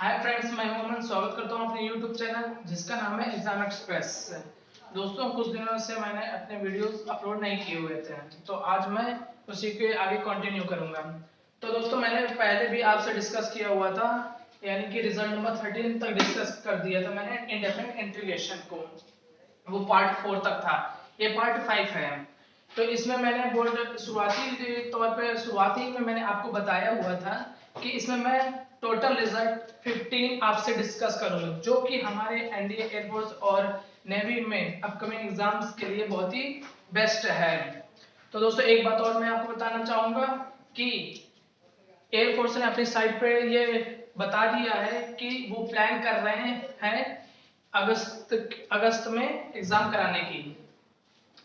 Hi friends, मैं मोहम्मद स्वागत करता हूं अपने यूट्यूब चैनल जिसका नाम है एग्जाम एक्सप्रेस। दोस्तों, कुछ दिनों से मैंने अपने वीडियोस अपलोड नहीं किए हुए थे, तो आज मैं उसी के आगे कंटिन्यू करूंगा। तो दोस्तों, मैंने पहले भी आपसे डिस्कस किया हुआ था, यानी कि रिजल्ट नंबर 13 तक डिस्कस कर दिया था मैंने इंडेफिनिट इंटीग्रेशन को। वो पार्ट 4 तक था, ये पार्ट 5 है। तो इसमें मैंने बोर्ड शुरुआती तौर पे शुरुआती में मैंने आपको बताया हुआ था कि इसमें मैं टोटल रिजल्ट 15 आपसे डिस्कस करूंगा, जो कि हमारे एनडीए एयरफोर्स और नेवी में अपकमिंग एग्जाम्स के लिए बहुत ही बेस्ट है। तो दोस्तों, एक बात और मैं आपको बताना चाहूंगा कि एयरफोर्स ने अपनी साइट पे ये बता दिया है कि वो प्लान कर रहे हैं अगस्त में एग्जाम कराने की।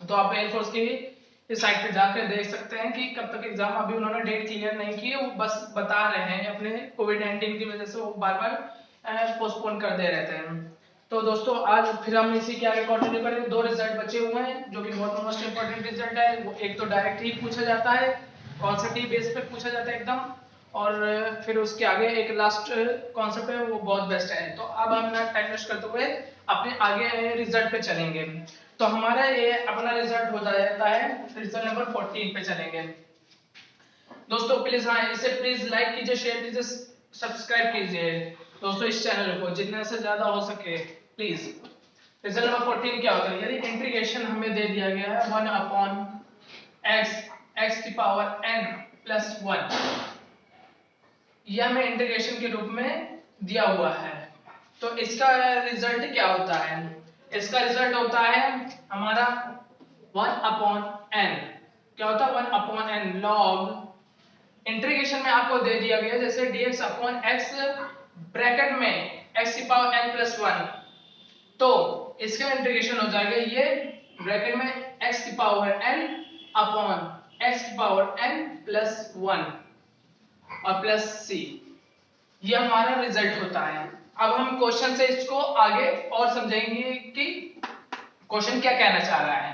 तो आप एयरफोर्स की इस साइट पे जाकर देख सकते हैं कि कब तक एग्जाम, अभी उन्होंने डेट क्लियर नहीं की है, वो बस बता रहे हैं अपने कोविड-19 की वजह से वो बार बार पोस्टपोन कर दे रहते हैं। तो दोस्तों, आज फिर हम इसी के आगे कंटिन्यू करेंगे। दो रिजल्ट बचे हुए हैं जो कि बहुत मोस्ट इंपॉर्टेंट रिजल्ट है। वो एक तो डायरेक्ट ही पूछा जाता है, कॉन्सेप्ट ही बेस पे पूछा जाता है एकदम, और फिर उसके आगे एक लास्ट कॉन्सेप्ट है, वो बहुत बेस्ट है। तो अब हम ना टाइम वेस्ट करते हुए अपने आगे रिजल्ट पे चलेंगे। तो हमारा ये अपना रिजल्ट हो जाता है, रिजल्ट नंबर 14 पे चलेंगे। दोस्तों प्लीज, हाँ, इसे प्लीज लाइक कीजिए, शेयर कीजिए, सब्सक्राइब कीजिए दोस्तों इस चैनल को जितने से ज्यादा हो सके प्लीज। रिजल्ट नंबर 14 क्या होता है? यदि इंटीग्रेशन हमें दे दिया गया है 1 अपॉन x की पावर n प्लस 1, यह हमें इंटीग्रेशन के रूप में दिया हुआ है, तो इसका रिजल्ट क्या होता है? इसका रिजल्ट होता है हमारा 1 अपॉन n। क्या होता है? 1 अपॉन n लॉग इंटीग्रेशन में आपको दे दिया गया जैसे dx अपॉन x ब्रैकेट में x की पावर n प्लस 1, तो इसका इंटीग्रेशन हो जाएगा ये ब्रैकेट में x की पावर n अपॉन x की पावर n प्लस 1 और प्लस c। ये हमारा रिजल्ट होता है। अब हम क्वेश्चन से इसको आगे और समझेंगे कि क्वेश्चन क्या कहना चाह रहा है।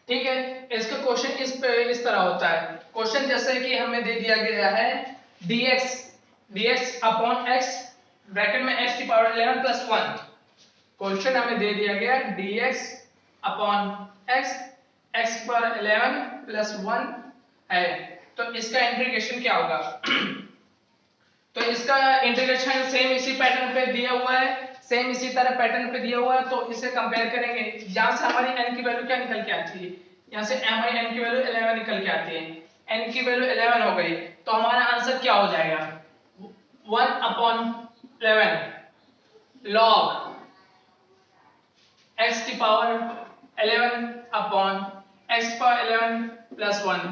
ठीक है, इसका क्वेश्चन इस तरह होता है। क्वेश्चन जैसे कि हमें दे दिया गया है dx अपॉन x ब्रैकेट में x की पावर 11 प्लस 1। क्वेश्चन हमें दे दिया गया dx अपॉन x की पावर 11 प्लस 1 है, तो इसका इंटीग्रेशन क्या होगा? तो इसका इंटीग्रेशन सेम इसी पैटर्न पे दिया हुआ है, सेम इसी तरह पैटर्न पे दिया हुआ है, तो इसे कंपेयर करेंगे। यहां से हमारी n की वैल्यू क्या निकल के आती है? यहां से हमारी n की वैल्यू 11 निकल के आती है। n की वैल्यू 11 हो गई, तो हमारा आंसर क्या हो जाएगा? 1 अपॉन 11 लॉग x की power 11 upon x power 11 plus 1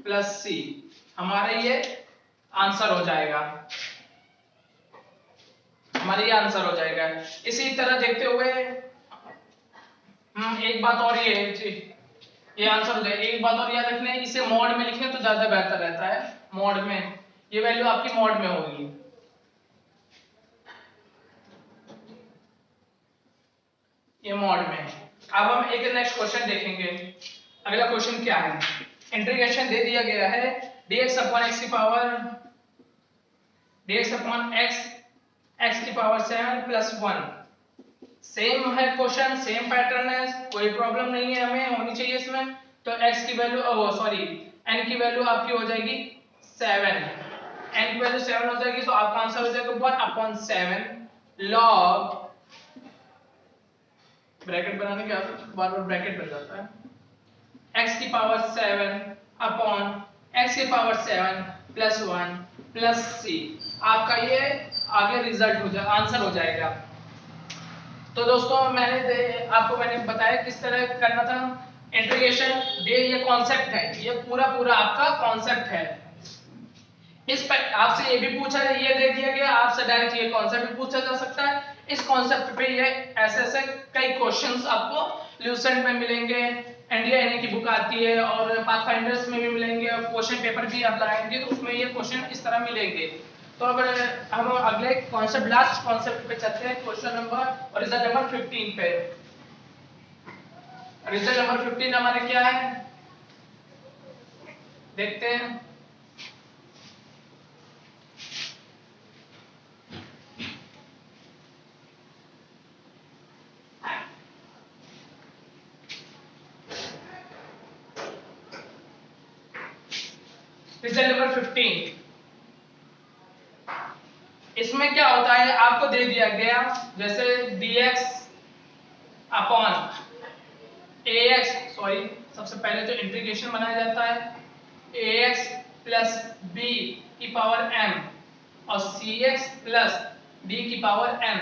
plus c, हमारा ये आंसर हो जाएगा। हमारा ये आंसर हो जाएगा। इसी तरह देखते हुए एक बात और ये है जी, ये आंसर हो जाएगा। एक बात और याद रखना है, इसे मॉड में लिखें तो ज्यादा बेहतर रहता है। मॉड में ये वैल्यू आपकी मॉड में होगी। ये मॉड में। अब हम एक नेक्स्ट क्वेश्चन देखेंगे। अगला क्वेश्चन क्या है? इंटीग्रेशन दे दिया गया है dx अपॉन x की पावर dx अपॉन x की पावर 7 प्लस 1। सेम है क्वेश्चन, सेम पैटर्न है, कोई प्रॉब्लम नहीं है हमें होनी चाहिए इसमें। तो x की वैल्यू n की वैल्यू आपकी हो जाएगी 7। n की वैल्यू 7 हो जाएगी, तो आपका आंसर हो जाएगा 1 अपॉन 7 लॉग, ब्रैकेट बनाने के बाद बार बार ब्रैकेट बन जाता है, x की पावर 7 अपॉन x की पावर 7 प्लस 1 प्लस c। आपका ये आगे रिजल्ट हो जाएगा, आंसर हो जाएगा। तो दोस्तों, मैंने बताया किस तरह करना था इंटीग्रेशन। ये कॉन्सेप्ट है, ये पूरा आपका कॉन्सेप्ट है। इस पर आपसे ये भी पूछा है, ये दे दिया गया, आपसे डायरेक्ट ये कॉन्सेप्ट भी पूछा जा सकता है। इस कॉन्सेप्ट पे ये ऐसे कई क्वेश्चंस आपको ल्यूसेंट में मिलेंगे, एनडीए की बुक आती है, और पाथफाइंडर्स में भी मिलेंगे, और क्वेश्चन पेपर भी आप लगाएंगे तो उसमें ये क्वेश्चन इस तरह मिलेंगे। तो अब हम अगले कॉन्सेप्ट, लास्ट कॉन्सेप्ट पे चलते हैं, क्वेश्चन नंबर और रिजल्ट नंबर 15 पे। रिजल्ट नंबर 15 हमारे क्या है देखते हैं। Result number 15। इसमें क्या होता है, आपको दे दिया गया जैसे dx अपॉन ax, सॉरी सबसे पहले तो इंटीग्रेशन बनाया जाता है ax प्लस b की पावर m और cx प्लस d की पावर m।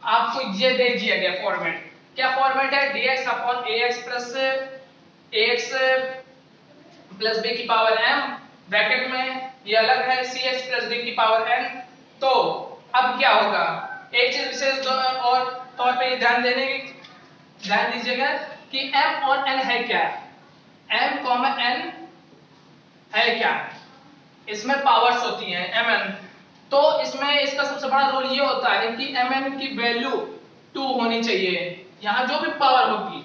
आपको ये दे दिया गया फॉर्मेट। क्या फॉर्मेट है, dx upon ax plus ax plus b की पावर m, ब्रैकेट में ये अलग है cx प्लस d की पावर n। तो अब क्या होगा, एक चीज विशेष और तौर पे ध्यान दीजिएगा कि m और n है क्या, m n है क्या, इसमें पावर्स होती हैं mn। तो इसमें इसका सबसे बड़ा रोल ये होता है कि mn की वैल्यू 2 होनी चाहिए, यहाँ जो भी पावर होगी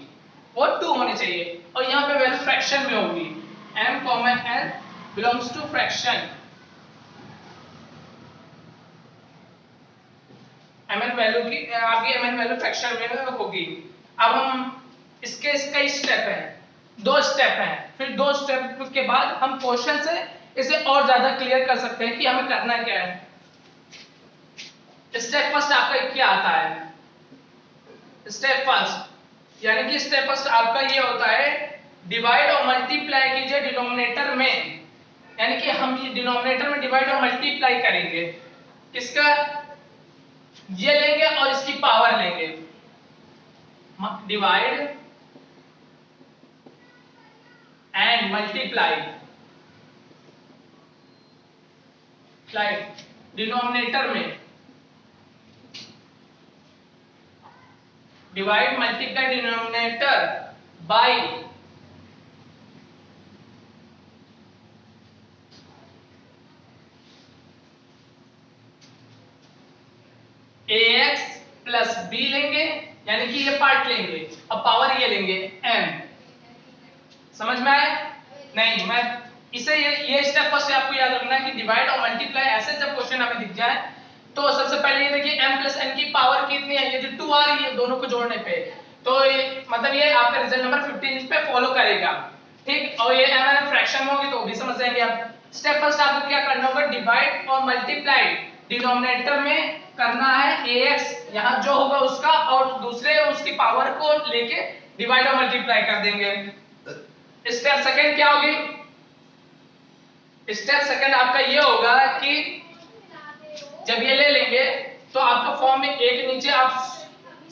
वो 2 होनी चाहिए, और यहाँ पे वैल्यू फ्रैक्शन में होगी। m n belongs to fraction, mn value की आपकी mn वैल्यू फ्रैक्शन में होगी। अब हम इसके कई स्टेप हैं, 2 स्टेप हैं, फिर 2 स्टेप के बाद हम क्वेश्चन से इसे और ज्यादा क्लियर कर सकते हैं कि हमें करना क्या है। स्टेप फर्स्ट आपका क्या आता है, स्टेप फर्स्ट यानी कि स्टेप फर्स्ट आपका ये होता है डिवाइड और मल्टीप्लाई कीजिए डिनोमिनेटर में, यानी कि हम ये डिनोमिनेटर में डिवाइड और मल्टीप्लाई करेंगे, किसका, ये लेंगे और इसकी पावर लेंगे, डिवाइड एंड मल्टीप्लाई डिनोमिनेटर में, divide multiply denominator by ax plus b लेंगे, यानी कि ये पार्ट लेंगे और पावर ये लेंगे m। समझ में आया नहीं, मैं इसे ये स्टेप फर्स्ट आपको याद रखना है कि डिवाइड और मल्टीप्लाई ऐसे जब क्वेश्चन हमें दिख जाए तो सबसे पहले ये देखिए m प्लस n की पावर कितनी है, ये जो 2 आ रही है दोनों को जोड़ने पे, तो ये मतलब ये आपका रिजल्ट नंबर 15 पे फॉलो करेगा, ठीक। और ये m फ्रैक्शन में होगी तो भी समझ जाएंगे आप। स्टेप फर्स्ट आपको क्या करना होगा, डिवाइड और मल्टीप्लाई डिनोमिनेटर में करना है ax, यहां जो होगा उसका, और दूसरे उसकी पावर को लेके डिवाइड और मल्टीप्लाई कर देंगे। स्टेप सेकंड क्या होगी, स्टेप सेकंड आपका ये होगा कि जब ये ले लेंगे तो आपका फॉर्म में a के नीचे आप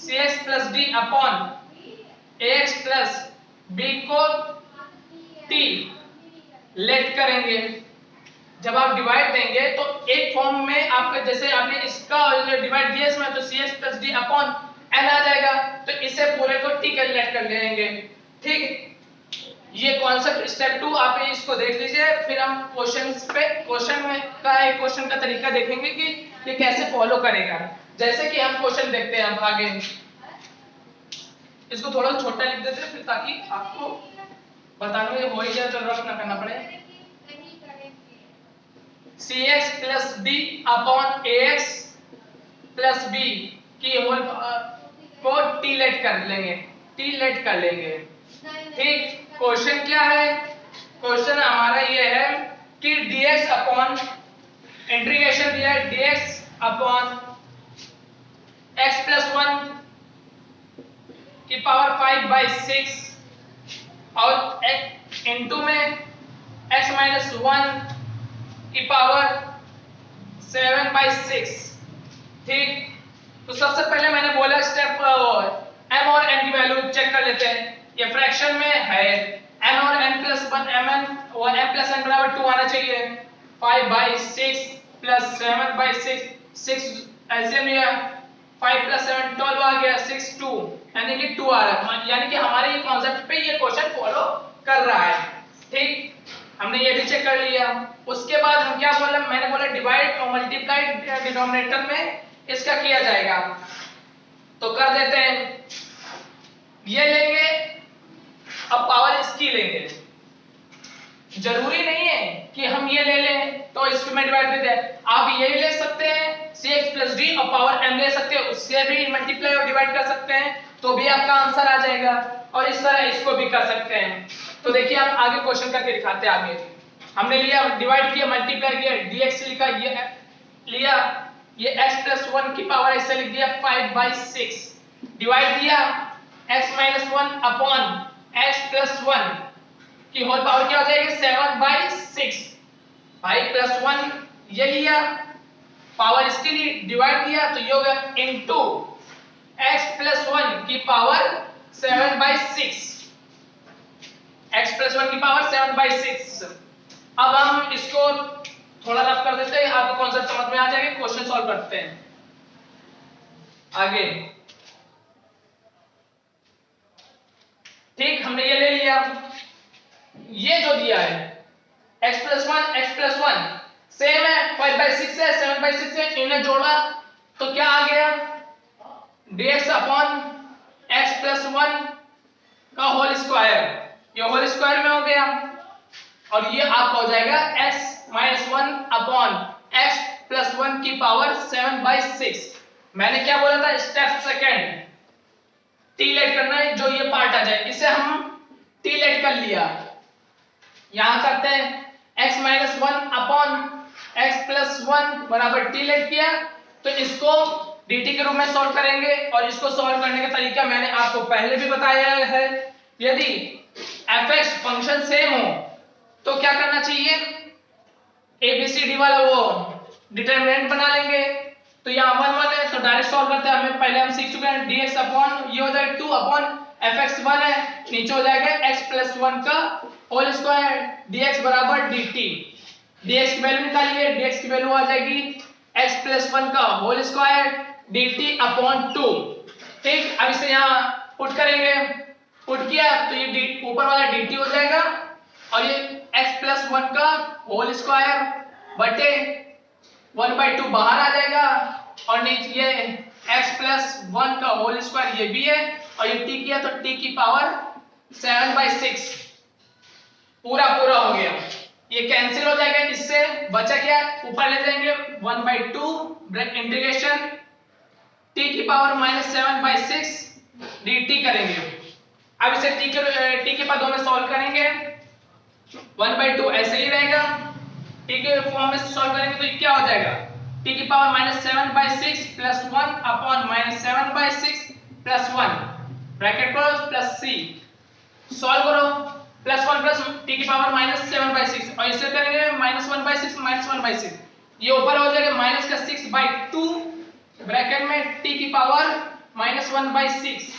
cx plus d upon ax plus b को t लेट करेंगे। जब आप डिवाइड देंगे तो एक फॉर्म में आपका, जैसे आपने इसका डिवाइड दिया इसमें तो cx plus d upon n आ जाएगा, तो इसे पूरे को t कैलकुलेट कर लेंगे, ठीक। ये कॉन्सेप्ट स्टेप 2 आप इसको देख लीजिए, फिर हम क्वेश्चन का तरीका देखेंगे कि ये कैसे फॉलो करेगा। जैसे कि हम क्वेश्चन देखते हैं अब आगे, इसको थोड़ा छोटा लिख देते हैं फिर ताकि आपको बताने में हो ही जाए तो रफ ना करना पड़े। cx plus d upon ax plus b की होल को t लेट कर लेंगे, ठीक। क्वेश्चन क्या है, क्वेश्चन हमारा ये है कि dx अपॉन इंटीग्रेशन दिया है dx अपॉन x प्लस 1 की पावर 5/6 और इनटू में x माइनस 1 की पावर 7/6, ठीक। तो सबसे पहले मैंने बोला स्टेप m और n की वैल्यू चेक कर लेते हैं। ये फ्रैक्शन में है n और n प्लस 1 mn और m प्लस n बराबर 2 आना चाहिए। 5/6 प्लस 7/6, 6 एलसीएम लिया, 5 प्लस 7 12 आ गया, 6 2 यानी कि 2 आ रहा है, यानी कि हमारे ये कॉन्सेप्ट पे ये क्वेश्चन फॉलो कर रहा है, ठीक। हमने ये भी चेक कर लिया। उसके बाद हम क्या बोला, मैंने बोला डिवाइड और मल्टीप्लाई डिनोमिनेटर में इसका किया जाएगा, तो कर देते हैं। ये लेंगे अब पावर इसकी लेंगे, जरूरी नहीं है कि हम ये ले लें तो इसको में डिवाइड कर दे, आप ये ले सकते हैं cx प्लस d और पावर m ले सकते हैं, उससे भी मल्टीप्लाई और डिवाइड कर सकते हैं तो भी आपका आंसर आ जाएगा, और इस तरह इसको भी कर सकते हैं। तो देखिए आप आगे क्वेश्चन करके दिखाते हैं आगे। हमने लिया, डिवाइड किया, मल्टीप्लाई किया, dx लिखा, ये लिया, ये x प्लस 1 की पावर ऐसे लिख दिया 5/6, डिवाइड दिया x minus 1 upon x plus 1 की होल पावर क्या हो जाएगी 7/6, 5 प्लस 1 ये लिया, पावर इसके लिए डिवाइड किया तो ये होगा इनटू x प्लस 1 की पावर 7/6, x प्लस 1 की पावर 7/6। अब हम इसको थोड़ा रफ कर देते हैं, आपको कॉन्सेप्ट समझ में आ जाएगा, क्वेश्चन सॉल्व करते हैं आगे। ठीक, हमने ये ले लिया, ये जो दिया है x प्लस 1 सेम है, 5/6 है, 7/6 है, इन्हें जोड़ा तो क्या आ गया dx अपॉन x प्लस 1 का होल स्क्वायर, ये होल स्क्वायर में हो गया, और ये आपका हो जाएगा x minus 1 upon x plus 1 की पावर 7/6। मैंने क्या बोला था, स्टेप सेकेंड टी लेट करना है, जो ये पार्ट आ जाए इसे हम टी लेट कर लिया, यहां करते हैं x minus 1 upon x plus 1 बराबर टी लेट किया, तो इसको dt के रूप में सॉल्व करेंगे, और इसको सॉल्व करने का तरीका मैंने आपको पहले भी बताया है। यदि fx फंक्शन सेम हो तो क्या करना चाहिए, ABCD वाला वो डिटरमिनेंट बना लेंगे, तो यहाँ 1 1 है तो डायरेक्ट सॉल्व करते हैं, हमें पहले हम सीख चुके हैं dx अपॉन ये हो जाएगा 2 अपॉन fx 1 है, नीचे हो जाएगा x प्लस 1 का होल स्क्वायर, dx बराबर dt, dx की वैल्यू निकालिए, dx की वैल्यू आ जाएगी x प्लस 1 का होल स्क्वायर dt अपॉन 2। ठीक, अब इसे यहाँ पुट करेंगे, पुट किया तो ये ऊपर वाला dt हो जाएगा, और ये x प्लस 1 का होल स्क्वायर बटे 1/2 बाहर आ जाएगा, और नीचे ये x प्लस 1 का होल स्क्वायर ये भी है, और ये t किया तो t की पावर 7/6 पूरा हो गया, ये कैंसिल हो जाएगा, इससे बचा क्या, ऊपर ले जाएंगे 1/2 इंटीग्रेशन t की पावर माइनस 7/6 dt करेंगे। अब इसे t के पदों में सॉल्व करेंगे, 1/2 ऐसे ही रहेगा, t के फॉर्म में सॉल्व करेंगे तो ये क्या हो जाएगा, t की power minus 7/6 plus 1 upon minus 7/6 plus 1 bracket close plus c, solve करो, प्लस 1 प्लस t की पावर माइनस 7/6, और इसे करेंगे माइनस 1/6 ये ऊपर हो जाएगा माइनस का 6/2 ब्रैकेट में t की पावर माइनस 1/6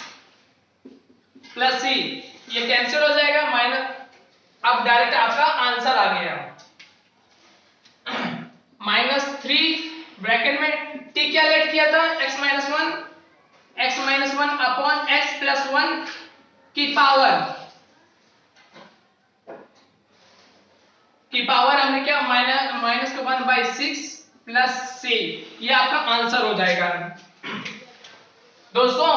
प्लस c, ये कैंसिल हो जाएगा माइनस, अब डायरेक्ट आपका आंसर आ गया -3 ब्रैकेट में t क्या लेट किया था x minus 1 upon x plus 1 की पावर हमने क्या माइनस का 1/6 प्लस c, ये आपका आंसर हो जाएगा। दोस्तों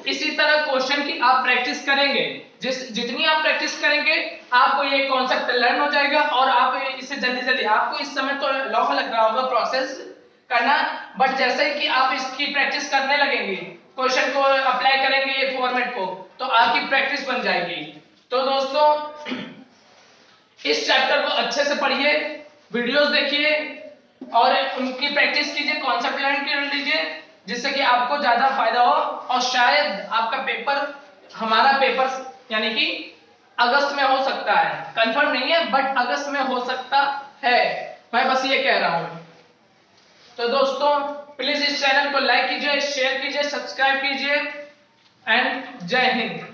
इसी तरह क्वेश्चन की आप प्रैक्टिस करेंगे, जितनी आप प्रैक्टिस करेंगे आपको ये कॉन्सेप्ट लर्न हो जाएगा, और आप इसे जल्दी आपको इस समय तो लॉन्ग लग रहा होगा प्रोसेस करना, बट जैसे ही कि आप इसकी प्रैक्टिस करने लगेंगे, क्वेश्चन को अप्लाई करेंगे ये फॉर्मेट को, तो आपकी प्रैक्टिस बन जाएगी। तो दोस्तों इस चैप्टर को अच्छे से पढ़िए, वीडियोस देखिए और उनकी प्रैक्टिस कीजिए, कॉन्सेप्ट लर्न कर लीजिए, जिससे कि आपको ज्यादा फायदा हो, और शायद आपका पेपर, हमारा पेपर यानी कि अगस्त में हो सकता है, कंफर्म नहीं है बट अगस्त में हो सकता है, मैं बस ये कह रहा हूं। तो दोस्तों प्लीज इस चैनल को लाइक कीजिए, शेयर कीजिए, सब्सक्राइब कीजिए, एंड जय हिंद।